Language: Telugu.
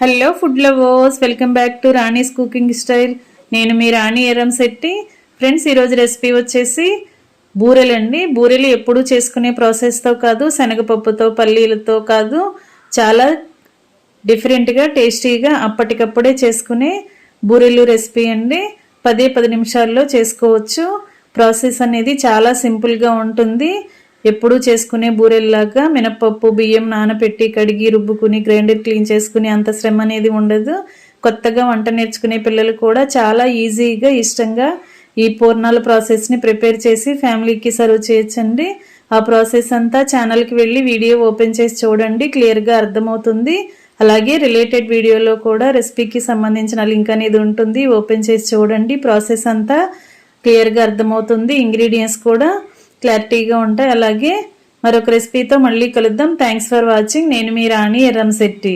Hello food lovers, welcome back to Rani's cooking style. నేను మీ రాణి ఎర్రంశెట్టి. ఫ్రెండ్స్, ఈరోజు రెసిపీ వచ్చేసి బూరెలండి. బూరెలు ఎప్పుడూ చేసుకునే ప్రాసెస్తో కాదు, శనగపప్పుతో పల్లీలతో కాదు, చాలా డిఫరెంట్గా టేస్టీగా అప్పటికప్పుడే చేసుకునే బూరెలు రెసిపీ అండి. 10 నిమిషాల్లో చేసుకోవచ్చు. ప్రాసెస్ అనేది చాలా సింపుల్గా ఉంటుంది. ఎప్పుడూ చేసుకునే బూరెల్లాగా మినపప్పు బియ్యం నానబెట్టి కడిగి రుబ్బుకుని గ్రైండర్ క్లీన్ చేసుకుని అంత శ్రమ అనేది ఉండదు. కొత్తగా వంట నేర్చుకునే పిల్లలు కూడా చాలా ఈజీగా ఇష్టంగా ఈ పూర్ణాల ప్రాసెస్ని ప్రిపేర్ చేసి ఫ్యామిలీకి సర్వ్ చేయొచ్చండి. ఆ ప్రాసెస్ అంతా ఛానల్కి వెళ్ళి వీడియో ఓపెన్ చేసి చూడండి, క్లియర్గా అర్థమవుతుంది. అలాగే రిలేటెడ్ వీడియోలో కూడా రెసిపీకి సంబంధించిన లింక్ అనేది ఉంటుంది, ఓపెన్ చేసి చూడండి. ప్రాసెస్ అంతా క్లియర్గా అర్థమవుతుంది, ఇంగ్రీడియంట్స్ కూడా క్లారిటీగా ఉంటాయి. అలాగే మరొక రెసిపీతో మళ్ళీ కలుద్దాం. Thanks for watching. నేను మీ రాణి ఎర్రంశెట్టి.